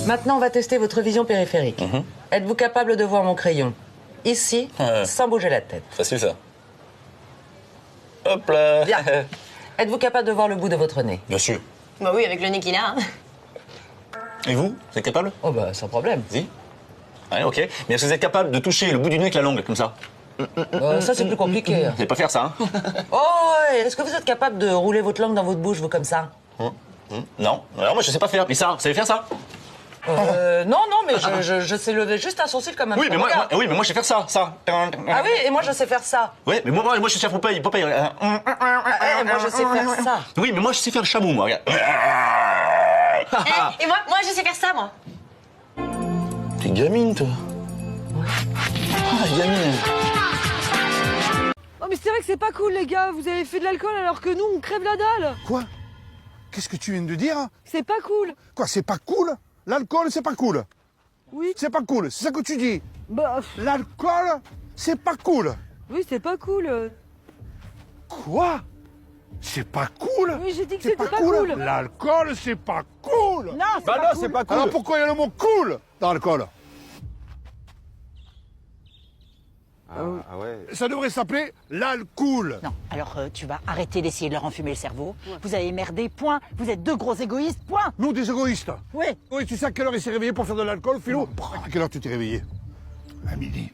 Maintenant, on va tester votre vision périphérique. Êtes-vous capable de voir mon crayon ici, sans bouger la tête? Facile, ça. Hop là. Bien. Êtes-vous capable de voir le bout de votre nez? Bien sûr. Bah oui, avec le nez qu'il a. Et vous êtes capable? Oh bah, sans problème. Si. Ouais, ok. Mais est-ce que vous êtes capable de toucher le bout du nez avec la langue, comme ça? Ça, c'est plus compliqué. Vous savez pas faire ça, hein? Oh, est-ce que vous êtes capable de rouler votre langue dans votre bouche, vous, comme ça? Non. Alors moi, je sais pas faire. Mais ça, vous savez faire ça? Non, mais je sais lever juste un sourcil comme un Oui, petit mais moi, regard. oui, mais moi, je sais faire ça. Ah oui, et moi, je sais faire ça. Oui, mais moi, je sais faire Popeye. Moi, je sais faire ça. Oui, mais moi, je sais faire le chameau, moi. Regarde. Et moi, je sais faire ça, moi. T'es gamine, toi. Ah, gamine. Oh mais c'est vrai que c'est pas cool les gars, vous avez fait de l'alcool alors que nous on crève la dalle. Quoi? Qu'est-ce que tu viens de dire? C'est pas cool. Quoi, c'est pas cool? L'alcool, c'est pas cool? Oui. C'est pas cool, c'est ça que tu dis? Bah L'alcool, c'est pas cool? oui c'est pas cool. Quoi? C'est pas cool? Oui j'ai dit que C'est c'était pas cool. L'alcool, c'est pas cool! Non c'est pas cool. C'est pas cool. Alors pourquoi il y a le mot cool dans l'alcool? Ah ouais. Ça devrait s'appeler l'alcool. Non, alors tu vas arrêter d'essayer de leur enfumer le cerveau. Vous avez merdé, point. Vous êtes deux gros égoïstes, point. Nous, des égoïstes. Oui. Oui, tu sais à quelle heure il s'est réveillé pour faire de l'alcool, Philo? À quelle heure tu t'es réveillé? À midi.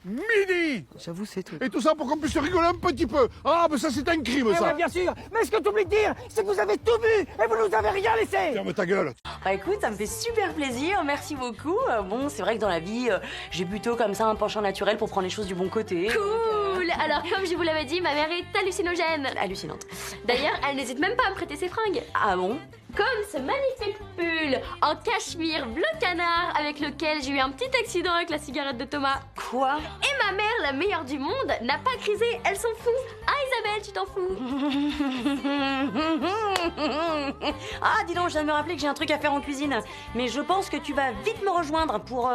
Midi! J'avoue c'est tout. Et tout ça pour qu'on puisse rigoler un petit peu. Ah, mais ça, c'est un crime, ça. Ouais, bien sûr. Mais ce que tu oublies de dire, c'est que vous avez tout bu et vous nous avez rien laissé. Ferme ta gueule. Bah écoute, ça me fait super plaisir, merci beaucoup. Bon, c'est vrai que dans la vie, j'ai plutôt comme ça un penchant naturel pour prendre les choses du bon côté. Cool. Alors, comme je vous l'avais dit, ma mère est hallucinogène. Hallucinante. D'ailleurs, elle n'hésite même pas à me prêter ses fringues. Ah bon? Comme ce magnifique pull en cachemire bleu canard avec lequel j'ai eu un petit accident avec la cigarette de Thomas. Quoi? Et ma mère, la meilleure du monde, n'a pas crisé, elle s'en fout. Ah Isabelle, tu t'en fous. Ah, dis donc, je viens de me rappeler que j'ai un truc à faire en cuisine. Mais je pense que tu vas vite me rejoindre pour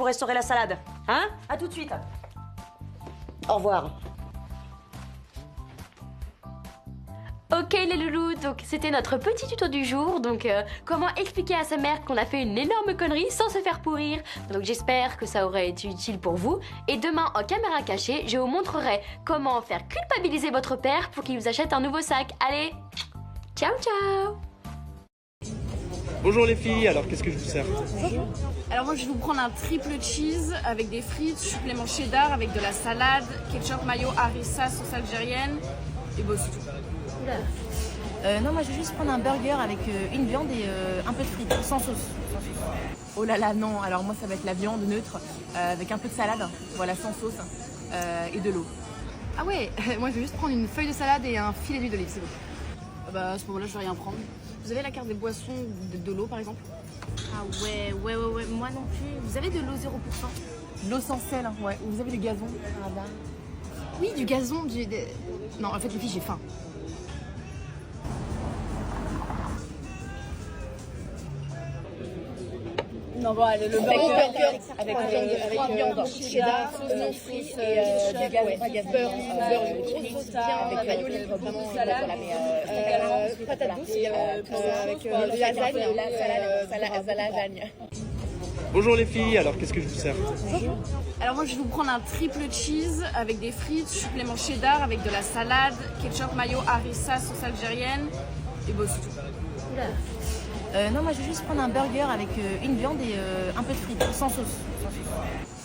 restaurer la salade. Hein? À tout de suite. Au revoir. Ok les loulous, donc c'était notre petit tuto du jour. Donc comment expliquer à sa mère qu'on a fait une énorme connerie sans se faire pourrir. Donc j'espère que ça aurait été utile pour vous. Et demain en caméra cachée, je vous montrerai comment faire culpabiliser votre père pour qu'il vous achète un nouveau sac. Allez, ciao ciao. Bonjour les filles, alors qu'est-ce que je vous sers? Alors moi je vais vous prendre un triple cheese avec des frites, supplément cheddar avec de la salade, ketchup, mayo, harissa, sauce algérienne et bon c'est tout. Non, moi je vais juste prendre un burger avec une viande et un peu de frites, sans sauce. Oh là là non, alors moi ça va être la viande neutre avec un peu de salade, voilà sans sauce et de l'eau. Ah ouais, moi je vais juste prendre une feuille de salade et un filet d'huile d'olive, c'est bon. Bah à ce moment-là je vais rien prendre. Vous avez la carte des boissons de l'eau par exemple? Ah ouais, moi non plus. Vous avez de l'eau 0%? L'eau sans sel, hein, ouais. Vous avez du gazon? Ah bah. Oui, du gazon, Non, en fait les filles j'ai faim. Non, bon, allez, le burger avec viande, cheddar, sauce frites, beurre, avec mayo, vraiment, salade, patate douce, avec lasagne. Bonjour les filles, alors qu'est-ce que je vous sers? Alors moi je vais vous prendre un triple cheese avec des frites, supplément cheddar avec de la salade, ketchup, mayo, harissa, sauce algérienne et bon c'est tout. Non, moi je vais juste prendre un burger avec une viande et un peu de frites, sans sauce.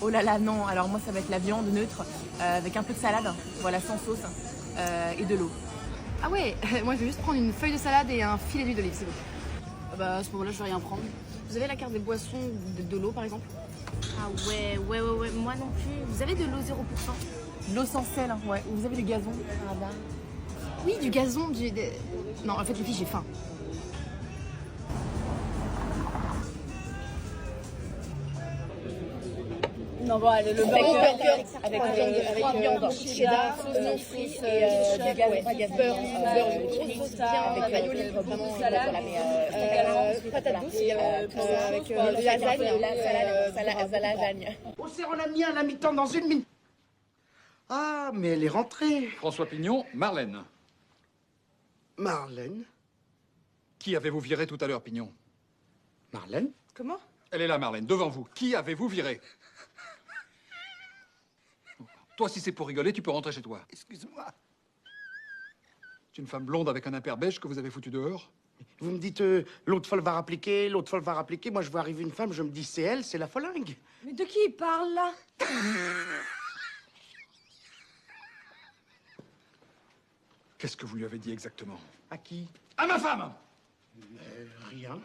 Oh là là non, alors moi ça va être la viande neutre avec un peu de salade, voilà sans sauce et de l'eau. Ah ouais, moi je vais juste prendre une feuille de salade et un filet d'huile d'olive, c'est bon. Bah à ce moment-là je vais rien prendre. Vous avez la carte des boissons de l'eau par exemple? Ah ouais, moi non plus. Vous avez de l'eau 0%? L'eau sans sel, hein, ouais. Vous avez du gazon? Ah bah. Oui, du gazon, Non, en fait les filles j'ai faim. Non, bon, allez, le burger avec viande, cheddar, sauce frites, beurre, avec mayo, vraiment, salade, patate douce, avec lasagne. Au cerf, on a mis un à mi-temps dans une minute. Ah, mais elle est rentrée. François Pignon, Marlène. Marlène? Qui avez-vous viré tout à l'heure, Pignon? Marlène? Comment? Elle est là, Marlène, devant vous. Qui avez-vous viré? Toi, si c'est pour rigoler, tu peux rentrer chez toi. Excuse-moi. C'est une femme blonde avec un impair beige que vous avez foutu dehors? Vous me dites, l'autre folle va rappliquer, l'autre folle va rappliquer. Moi, je vois arriver une femme, je me dis, c'est elle, c'est la folingue. Mais de qui il parle là? Qu'est-ce que vous lui avez dit exactement? À qui? À ma femme! Rien.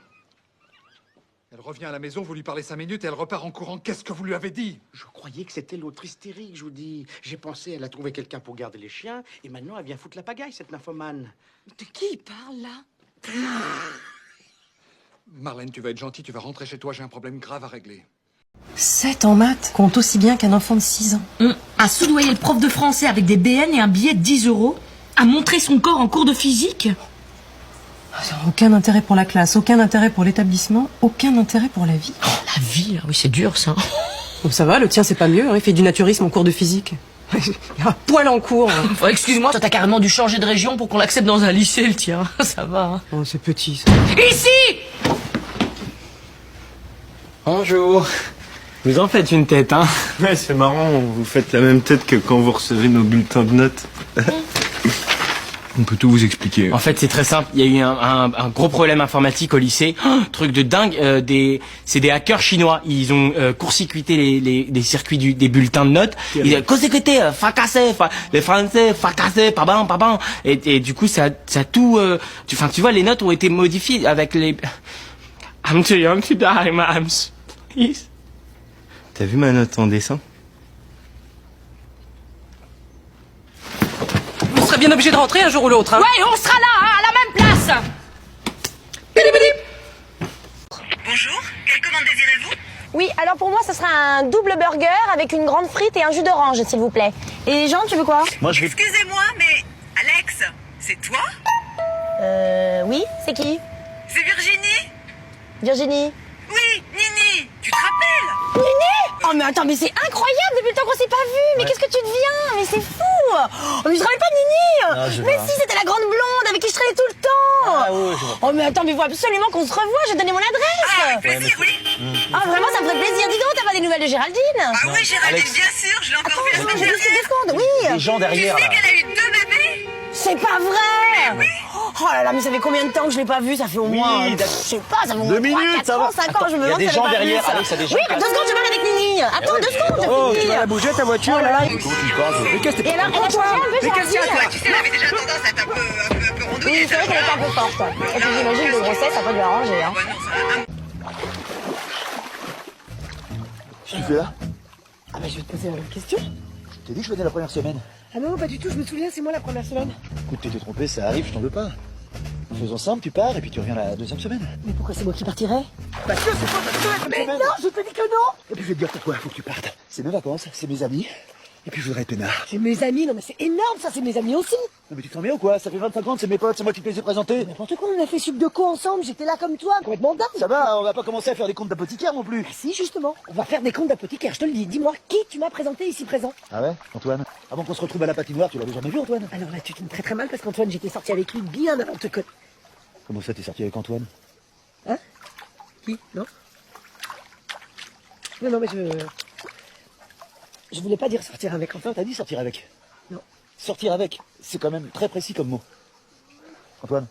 Elle revient à la maison, vous lui parlez 5 minutes et elle repart en courant. Qu'est-ce que vous lui avez dit? Je croyais que c'était l'autre hystérique, je vous dis. J'ai pensé, elle a trouvé quelqu'un pour garder les chiens, et maintenant elle vient foutre la pagaille, cette nymphomane. De qui il parle là? Marlène, tu vas être gentille, tu vas rentrer chez toi, j'ai un problème grave à régler. 7 en maths compte aussi bien qu'un enfant de 6 ans. À soudoyer le prof de français avec des BN et un billet de 10 €. À montrer son corps en cours de physique. Aucun intérêt pour la classe, aucun intérêt pour l'établissement, aucun intérêt pour la vie. La vie, oui, c'est dur ça. Bon, ça va, le tien c'est pas mieux, hein, il fait du naturisme en cours de physique. Il y a un poil en cours. Oh, excuse-moi, toi t'as carrément dû changer de région pour qu'on l'accepte dans un lycée, le tien. Ça va. Hein. Oh, c'est petit ça. Ici! Bonjour. Vous en faites une tête, hein? Ouais, c'est marrant, vous faites la même tête que quand vous recevez nos bulletins de notes. On peut tout vous expliquer. En fait, c'est très simple. Il y a eu un gros problème informatique au lycée. Truc de dingue. C'est des hackers chinois. Ils ont court-circuité les circuits des bulletins de notes. Ils ont court-circuité, fracassé, les Français, fracassé, pardon. Et du coup, ça a tout... tu vois, les notes ont été modifiées avec les... I'm too young to die, ma'am. Please. T'as vu ma note en dessin? Vous serez bien obligé de rentrer un jour ou l'autre, hein. Ouais, on sera là, hein, à la même place. Bonjour, quelle commande désirez-vous? Oui, alors pour moi, ce sera un double burger avec une grande frite et un jus d'orange, s'il vous plaît. Et Jean, tu veux quoi? Moi, je vais... Excusez-moi, mais Alex, c'est toi? Oui, c'est qui? C'est Virginie? Virginie? Oui, Nini, tu te rappelles? Nini? Oh mais attends, mais c'est incroyable depuis le temps qu'on s'est pas vu. Mais qu'est-ce que tu deviens? Mais c'est fou. Oh mais je te rappelle pas de Nini? Mais si, c'était la grande blonde avec qui je traînais tout le temps. Ah oui, je vois. Oh mais attends, mais il faut absolument qu'on se revoie. Je vais te donner mon adresse. Ah, plaisir, oui. Ah vraiment, ça me ferait plaisir. Dis donc, t'as pas des nouvelles de Géraldine? Ah oui, Géraldine, bien sûr, je l'ai encore vue la semaine dernière. Deux secondes, oui. Les gens derrière, Tu sais là. qu'elle a eu 2 bébés? C'est pas vrai. Oui. Oh là là, mais ça fait combien de temps que je l'ai pas vu? Ça fait au moins, je sais pas, ça fait au moins 2 minutes, 3, 4 ans, 5 ans, je me demande Il y a des si gens j'avais pas vu derrière, ça. Alex, il y a des gens Oui, qui 2 secondes, je parle avec Nini. Attends, 2 secondes, Oh, c'est tu fini. vas la bouger ta voiture, Oh là là. Mais qu'est-ce que Et alors, elle a changé un peu, Mais qu'est-ce qu'il y a, Géraldine. Tu sais, elle avait déjà tendance à être un peu rondouille. Oui, c'est vrai qu'elle était un peu forte. Et puis j'imagine que les grossesses, ça peut lui arranger. Hein. Ouais, non, ça va. Qu'est-ce que tu fais là? Ah bah je vais te poser une question. Je t'ai dit que je venais la première semaine. Ah non, pas du tout, je me souviens, c'est moi la première semaine. Écoute, t'es trompé, ça arrive, je t'en veux pas. Faisons simple, tu pars et puis tu reviens la 2e semaine. Mais pourquoi c'est moi qui partirais? Parce que c'est pas ta Mais non, je te dis que non. Et puis je vais te dire pourquoi, faut que tu partes. C'est mes vacances, c'est mes amis. Et puis je voudrais être peinard. C'est mes amis, non mais c'est énorme ça, c'est mes amis aussi. Non mais tu te sens bien ou quoi? Ça fait 25 ans que c'est mes potes, c'est moi qui te les ai présentés. N'importe quoi, on a fait sup de co ensemble, j'étais là comme toi, complètement dingue. Ça va, on va pas commencer à faire des comptes d'apothicaire non plus. Ah si, justement, on va faire des comptes d'apothicaire, je te le dis. Dis-moi, qui tu m'as présenté ici présent? Ah ouais, Antoine? Avant qu'on se retrouve à la patinoire, tu l'avais jamais vu Antoine? Alors là, tu tombes très très mal parce qu'Antoine, j'étais sorti avec lui bien avant de te connaître. Comment ça, t'es sorti avec Antoine? Hein? Qui? Non? Non, mais je voulais pas dire sortir avec. Enfin, t'as dit sortir avec. Non. Sortir avec, c'est quand même très précis comme mot. Antoine?